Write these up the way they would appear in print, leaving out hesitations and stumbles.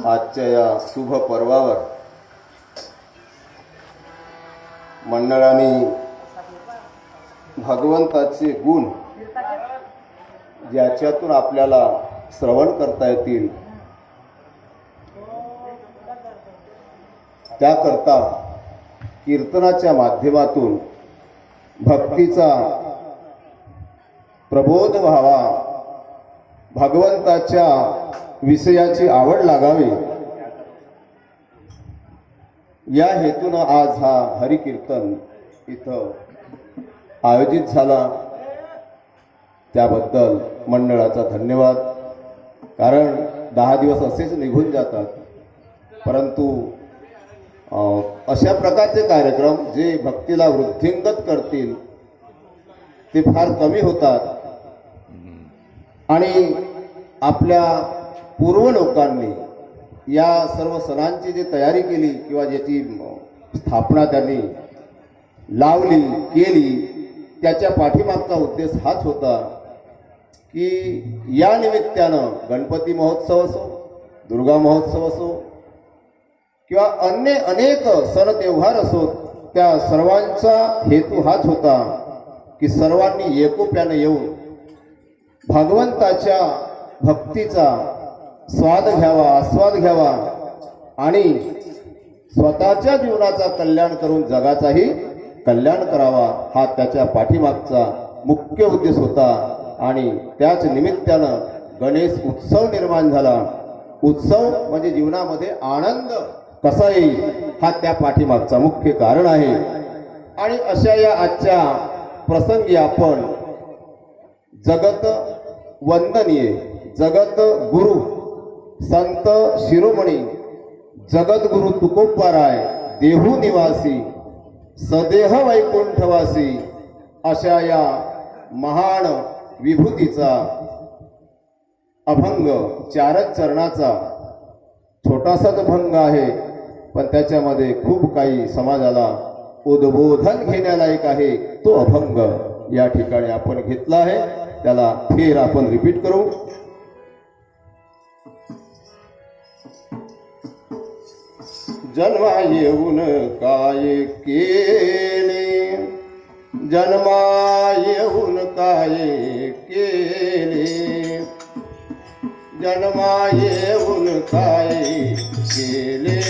आजच्या या शुभ पर्वावर मंडळाने भगवंताचे गुण ज्याच्यातून आपल्याला श्रवण करता येतील त्याकरता कीर्तनाच्या माध्यमातून भक्तीचा प्रबोध व्हावा, भगवंताच्या विषयाची आवड लागावी, या हेतून आज हा हरिकीर्तन इथं आयोजित झाला। त्याबद्दल मंडळाचा धन्यवाद। कारण 10 दिवस असेच निघून जातात, परंतु अशा प्रकारचे कार्यक्रम जे भक्तीला वृद्धिंगत करतील ते फार कमी होतात आणि आपल्या पूर्व लोकांनी या सर्व सणांची जी तयारी केली किंवा ज्याची स्थापना त्यांनी लावली केली, त्याच्या पाठीमागचा उद्देश हाच होता की या निमित्तानं गणपती महोत्सव असो, दुर्गा महोत्सव असो किंवा अन्य अनेक सण त्योहार असो, त्या सर्वांचा हेतू हाच होता की सर्वांनी एकोप्याने येऊन भगवंताच्या भक्तीचा स्वाद घ्यावा, आस्वाद घ्यावा आणि स्वतःच्या जीवनाचा कल्याण करून जगाचाही कल्याण करावा, हा त्याच्या पाठीमागचा मुख्य उद्देश होता। आणि त्याच निमित्तानं गणेश उत्सव निर्माण झाला। उत्सव म्हणजे जीवनामध्ये आनंद कसा येईल हा त्या पाठीमागचा मुख्य कारण आहे। आणि अशा या आजच्या प्रसंगी आपण जगत वंदनीय जगत गुरु संत शिरोमणी जगद्गुरु तुकोबाराय देहू निवासी सदेह वैकुंठवासी अशा या महान विभूतीचा अभंग 4 चरणाचा छोटासाच भंग आहे, पण त्याच्यामध्ये खूप काही समाजाला उद्बोधन घेण्यालायक आहे। तो अभंग या ठिकाणी आपण घेतला आहे, त्याला फेर आपण रिपीट करू। जन्मा येऊन काय केले, जन्मा येऊन काय केले, जन्मा येऊन काय केले,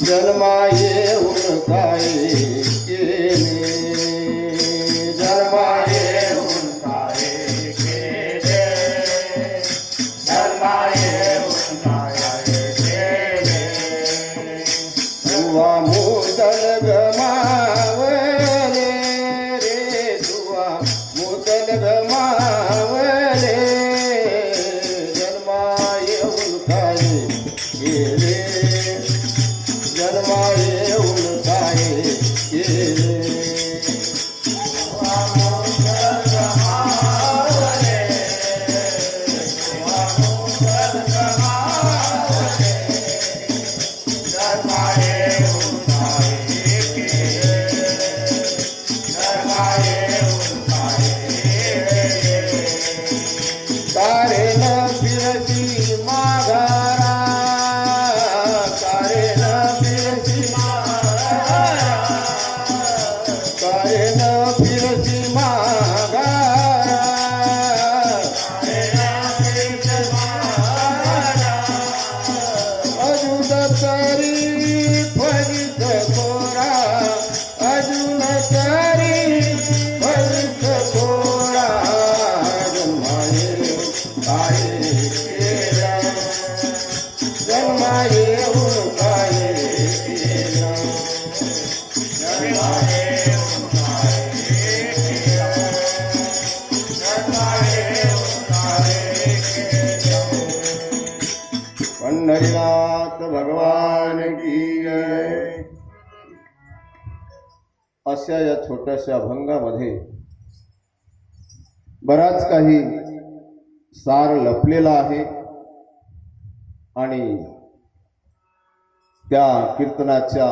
जन्मा येऊन काय केले, जन्मा येऊन काय केले, जन्मा येऊन काय केले, तुवा मुदल गमावले रे, तुवा मुदल गमावले, जन्मा येऊन काय केले, जन्मा येऊन काय केले, पंढरीनाथ भगवान की जय। अशा या छोट्याशा अभंगामध्ये बराच काही सार लपलेला आहे आणि त्या कीर्तनाच्या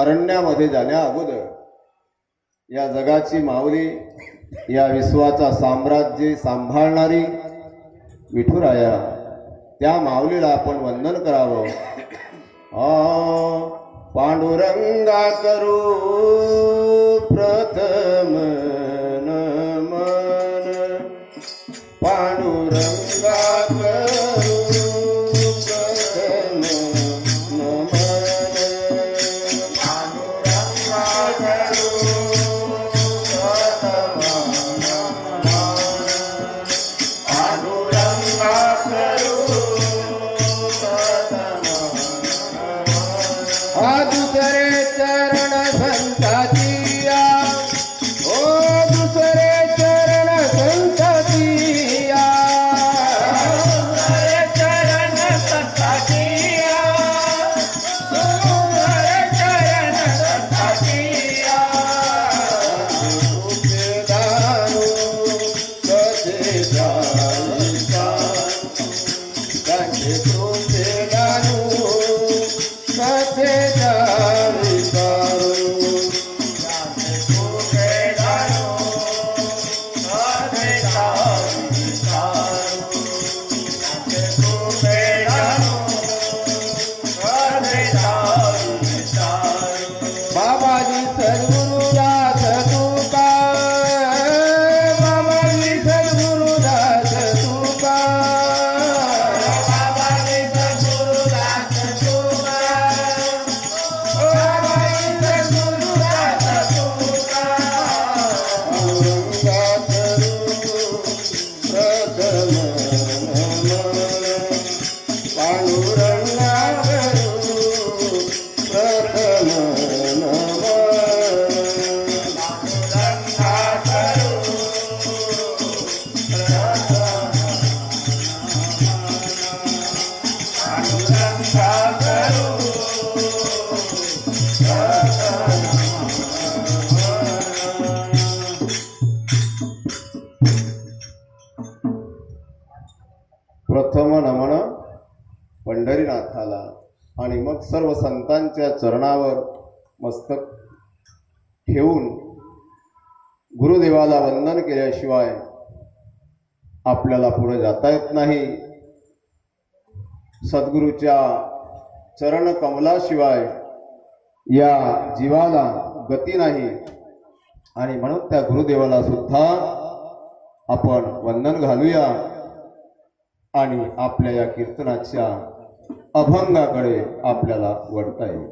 अरण्यामध्ये जाण्या अगोदर या जगाची माऊली, या विश्वाचा साम्राज्य सांभाळणारी विठुराया त्या माऊलीला आपण वंदन करावं. पांडुरंगा करू प्रथम नमन, पांडुरंगा करू प्रथम नमन, पांडुरंगा करू प्रथम नमन, पांडुरंगा करू दुसरे चरण संतातिया, ओ दुसरे चरण संतातिया, दुसरे चरण संतातिया, दुसरे चरण संतातिया, तुझे दारू कसे जाईका, कांचे तुझे दारू कसे बाबाजी सद्गुरुदास तुका, बाबाजी सद्गुरुदास तुका, बाबाजी सद्गुरुदास तुका, बाबाजी सद्गुरुदास तुका, पांडुरंगा करू प्रथम नमन, पांडुरंगा करू प्रथम प्रथम नमन पंढरीनाथाला आणि मग सर्व संतांच्या चरणावर मस्तक ठेवून गुरुदेवाला वंदन केल्याशिवाय आपल्याला पुढे जाता येत नाही. सद्गुरूच्या चरण कमलाशिवाय या जीवाला गती नाही आणि म्हणून त्या गुरुदेवाला सुद्धा आपण वंदन घालूया आणि आपल्या या कीर्तनाच्या अभंगाकडे आपल्याला वळता येईल.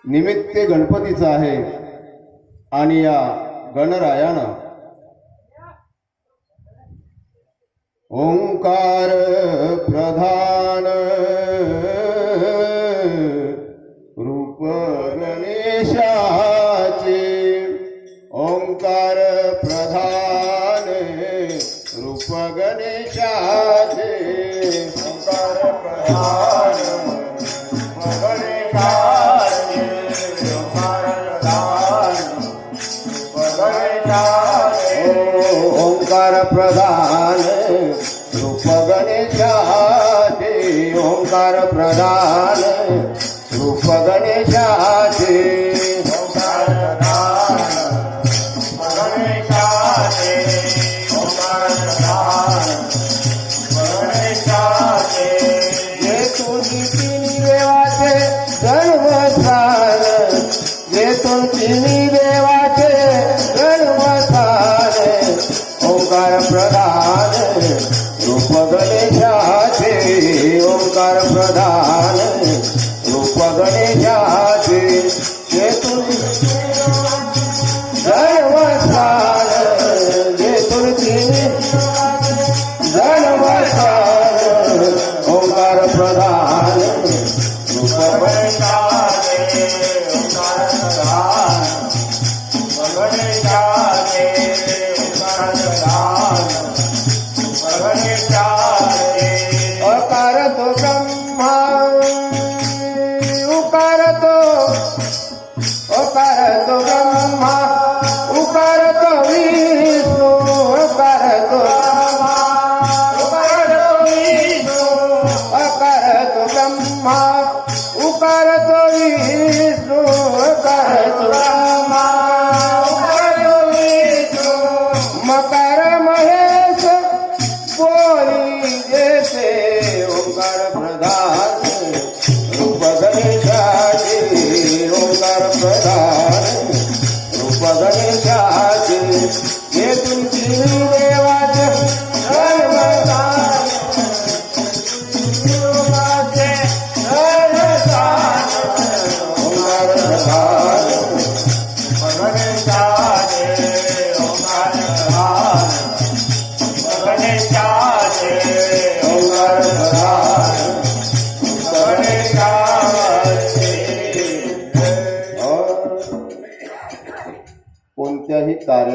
निमित्त गणपतीचं आहे आणि या गणरायानं ओंकार प्रधान रूप गणेशाचे, ओंकार प्रधान रूप गणेशाचे, ओंकार प्रधान रूप गणेशाचे, ओंकार प्रधान रूप गणेशाचे, ओंकार प्रधान रूप गणेशाचे, ओंकार प्रधान रूप गणेशाचे, ओंकार प्रधान गणेशाचे, ओंकार प्रधान गणेशाचे, जे तुझी तिन्ही देवाचे जन्मस्थान, जे तुझी देवाचे जन्मस्थान, ओंकार प्रधान रूप गणेशाचे, ओंकार प्रधान रूप गणेशाचे, जे तुझी जन्मस्थान, जे तुझी जन्मस्थान, ओंकार प्रधान रूप गणेशाचे, ओंकार प्रधान रूप गणेशाचे, ओंकार प्रधान रूप गणेशाचे, अकार तो ब्रह्मा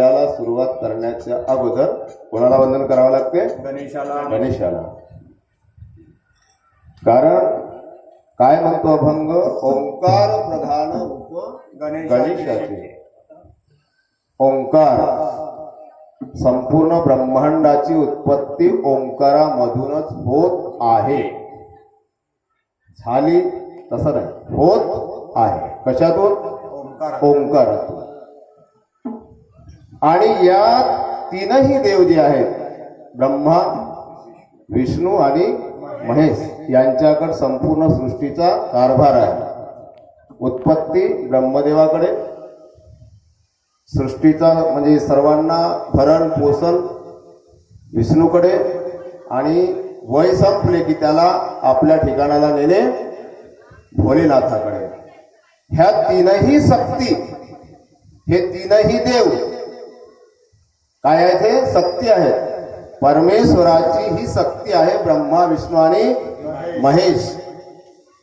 कार्याला सुरुवात करण्याच्या अगोदर कोणाला वंदन करावं लागते? गणेशाला. कारण काय म्हणतो अभंग? ओंकार प्रधान रूप गणेशाचे. ओंकार, संपूर्ण ब्रह्मांडाची उत्पत्ती ओंकारामधूनच होत आहे. झाली तसं नाही, होत आहे. कशातून? ओंकारातून. आणि या तीनही देव जे आहेत, ब्रह्मा, विष्णू आणि महेश, यांच्याकडे संपूर्ण सृष्टीचा कारभार आहे. उत्पत्ती ब्रह्मदेवाकडे, सृष्टीचा म्हणजे सर्वांना भरण पोषण विष्णूकडे, आणि वय संपले की त्याला आपल्या ठिकाणाला नेणे भोलेनाथाकडे. ह्या तीनही शक्ती, हे तीनही देव काय आहेत? हे शक्ती आहेत. परमेश्वराची ही शक्ती आहे ब्रह्मा, विष्णू आणि महेश.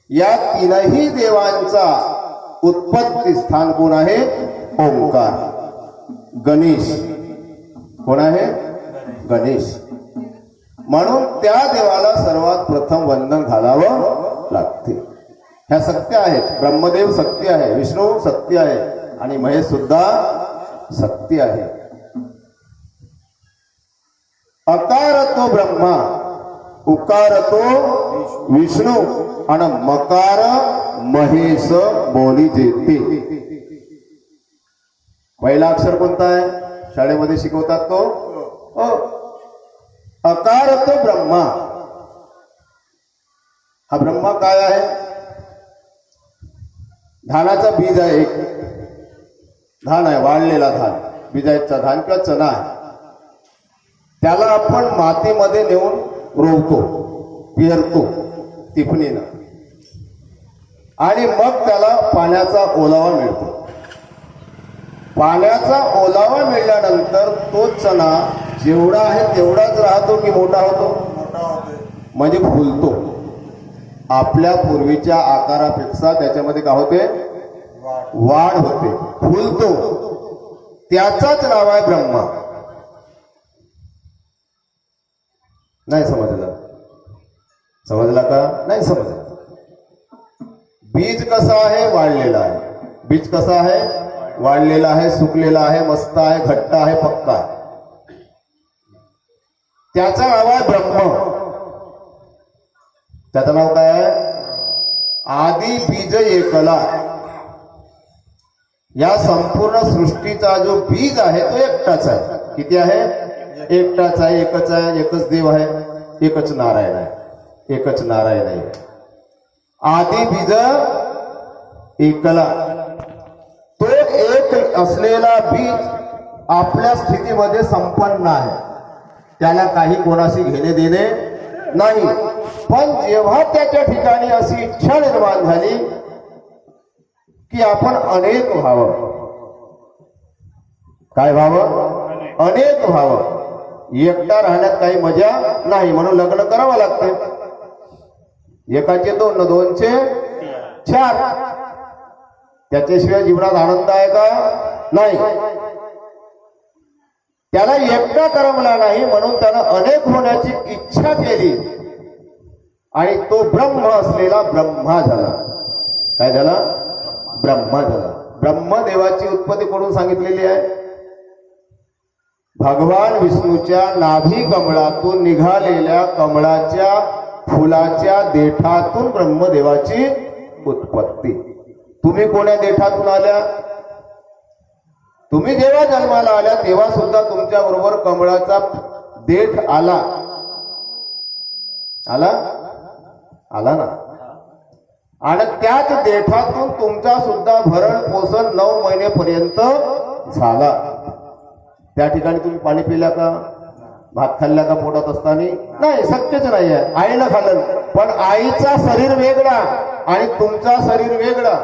या तीनही देवांचा उत्पत्ती स्थान कोण आहे? ओंकार. गणेश कोण आहे? गणेश. म्हणून त्या देवाला सर्वात प्रथम वंदन घालावं लागते. ह्या शक्त्या आहेत. ब्रह्मदेव शक्ती आहे, विष्णू शक्ती आहे आणि महेश सुद्धा शक्ती आहे. अकार तो ब्रह्मा, उकार तो विष्णू आणि मकार महेश बोली जेते. पहिला अक्षर कोणता आहे? शाळेमध्ये शिकवतात तो अकार तो ब्रह्मा. हा ब्रह्मा काय आहे? धानाचा बीज आहे. एक धान आहे, वाळलेला धान, बीजाचा धान किंवा चणा आहे. त्याला आपण मातीमध्ये नेऊन रोवतो, पेरतो टिपणीनं, आणि मग त्याला पाण्याचा ओलावा मिळतो. पाण्याचा ओलावा मिळाल्यानंतर तो चणा जेवढा आहे तेवढाच राहतो की मोठा होतो? म्हणजे फुलतो. आपल्या पूर्वीच्या आकारापेक्षा त्याच्यामध्ये काय होते? वाढ होते, फुलतो. त्याचाच नाव आहे ब्रह्मा. नाही समजलं? समजला का? नाही समजलं. बीज कसा आहे? वाढलेला आहे. बीज कसा आहे? वाढलेला आहे, सुकलेला आहे, मस्त आहे, घट्ट आहे, पक्का आहे. त्याचं नाव आहे ब्रह्म. त्याचं नाव काय आहे? आदि बीज एकला. या संपूर्ण सृष्टीचा जो बीज आहे तो एकटाच आहे. किती आहे? एकटाच आहे, एकच आहे, एकच देव आहे, एकच नारायण आहे, एकच नारायण आहे. आदि बीज एकला. तो एक असलेला बीज आपल्या स्थितीमध्ये संपन्न आहे. त्याला काही कोणाशी घेणे देणे नाही. पण जेव्हा त्याच्या ठिकाणी अशी इच्छा निर्माण झाली की आपण अनेक व्हावं. काय व्हावं? अनेक व्हावं. एकटा राहण्यात काही मजा नाही, म्हणून लग्न करावं लागते. एकाचे दोन, दोनचे चार. त्याच्याशिवाय जीवनात आनंद आहे का? नाही. त्याला एकटा करमला नाही, म्हणून त्यानं अनेक होण्याची इच्छा केली आणि तो ब्रह्म असलेला ब्रह्मा झाला. काय झाला? ब्रह्मा झाला. ब्रह्मदेवाची उत्पत्ती कोणून सांगितलेली आहे? भगवान विष्णूच्या नाभी कमळातून निघालेल्या कमळाच्या फुलाच्या देठातून ब्रह्मदेवाची उत्पत्ती. तुम्ही कोण्या देठातून आल्या? तुम्ही जेव्हा जन्माला आल्या तेव्हा सुद्धा तुमच्या बरोबर कमळाचा देठ आला. आला? आला ना. आणि त्याच देठातून तुमचा सुद्धा भरण पोषण 9 महिनेपर्यंत झाला. त्या ठिकाणी तुम्ही पाणी पिल्या का? भात खाल्ल्या का पोटात असताना? नाही, शक्यच नाही आहे. आईनं खाल्लं, पण आईचा शरीर वेगळा आणि तुमचा शरीर वेगळा.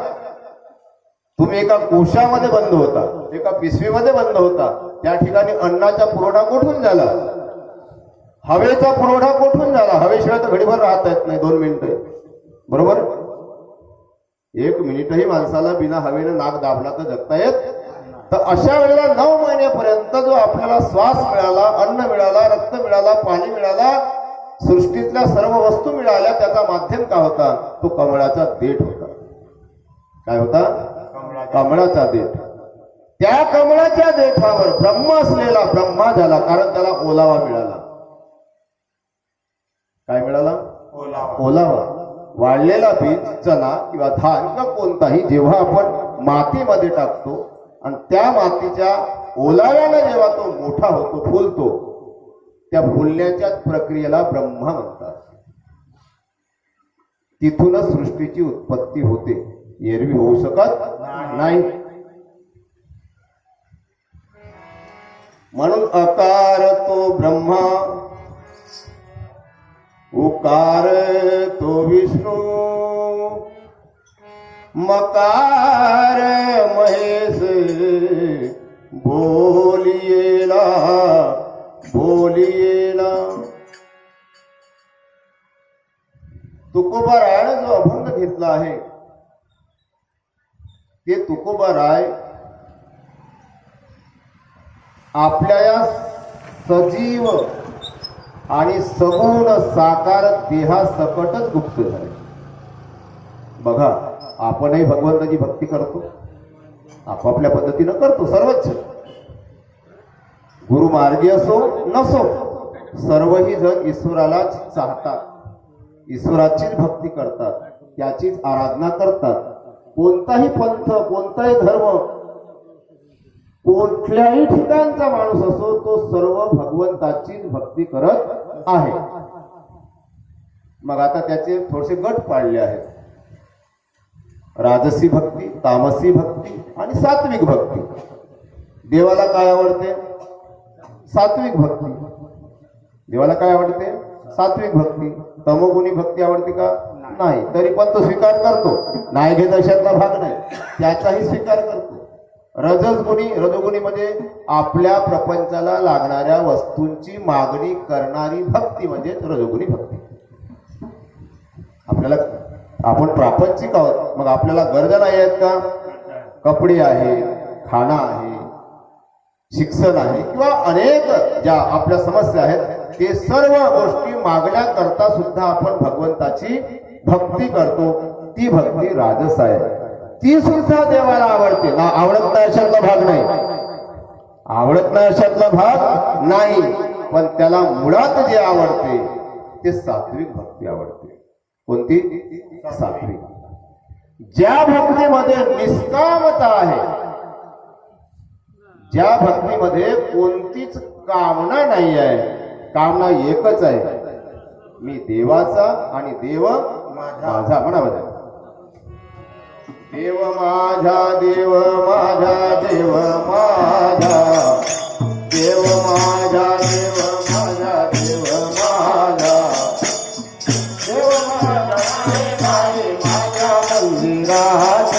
तुम्ही एका कोशामध्ये बंद होता, एका पिशवीमध्ये बंद होता. त्या ठिकाणी अन्नाचा पुरवठा कोठून झाला? हवेचा पुरवठा कोठून झाला? हवेशिवाय तर घडीभर राहता येत नाही. 2 मिनिटं, बरोबर? 1 मिनिटही माणसाला बिना हवेनं नाक दाबला तर जगता येत तर अशा वेळेला 9 महिन्यापर्यंत जो आपल्याला श्वास मिळाला, अन्न मिळाला, रक्त मिळाला, पाणी मिळाला, सृष्टीतल्या सर्व वस्तू मिळाल्या, त्याचा माध्यम काय होता? तो कमळाचा देठ होता. काय होता? कमळाचा देठ. त्या कमळाच्या देठावर ब्रह्म असलेला ब्रह्मा झाला, कारण त्याला ओलावा मिळाला. काय मिळाला? ओलावा. वाळलेला बीज, चणा किंवा धान किंवा कोणताही जेव्हा आपण मातीमध्ये टाकतो आणि त्या मातीच्या ओलाव्याने जेव्हा तो मोठा होतो, फुलतो, त्या फुलण्याच्या प्रक्रियेला ब्रह्मा म्हणतात. तिथूनच सृष्टीची उत्पत्ती होते, एरवी होऊ शकत नाही. म्हणून अकार तो ब्रह्मा, उकार तो विष्णू, मकार महेश, बोलियेला बोलियेला. तुकोबारायाने जो अभंग घेतला आहे ते तुकोबाराय आपल्या या सजीव आणि सगुण साकार देहासकटच गुप्त झाले. बघा, आपणही भगवंताची भक्ती करतो, आपापल्या पद्धतीनं करतो सर्वच. गुरु मार्गी असो नसो, सर्वही जण ईश्वरालाच चाहतात, ईश्वराचीच भक्ती करतात, त्याचीच आराधना करतात. कोणताही पंथ, कोणताही धर्म, कुठल्याही ठिकाणचा माणूस असो, तो सर्व भगवंताचीच भक्ती करत आहे. मग आता त्याचे थोडेसे गट पाडले आहेत: राजसी भक्ती, तामसी भक्ती आणि सात्विक भक्ती. देवाला काय आवडते? सात्विक भक्ती. देवाला काय आवडते? सात्विक भक्ती. तमोगुणी भक्ती आवडते का? नाही. तरी पण तो स्वीकार करतो, नाही घेत अशातला भाग नाही, त्याचाही स्वीकार करतो. रजोगुणी, रजोगुणी म्हणजे आपल्या प्रपंचाला लागणाऱ्या वस्तूंची मागणी करणारी भक्ती म्हणजे रजोगुणी भक्ती. आपल्याला, आपण प्रापंचिक आहोत, मग आपल्याला गरजा नाही आहेत का? कपडे आहे, खाणं आहे, शिक्षण आहे किंवा अनेक ज्या आपल्या समस्या आहेत, ते सर्व गोष्टी मागण्याकरता सुद्धा आपण भगवंताची भक्ती करतो. ती भक्ती राजस आहे, ती सुद्धा देवाला आवडते ना. आवडत नाही अशातला भाग नाही, आवडत नाही अशातला भाग नाही. पण त्याला मुळात जे आवडते ते सात्विक भक्ती आवडते. कोणती? सात्विक. ज्या भक्तीमध्ये निष्कामता आहे, ज्या भक्तीमध्ये कोणतीच कामना नाही आहे, कामना एकच आहे, मी देवाचा आणि देव माझा. म्हणा, देव माझा, देव माझा, देव माझा, देव माझा, देव माझा, देव माझा, देव माझा, माझ्या मंदिरात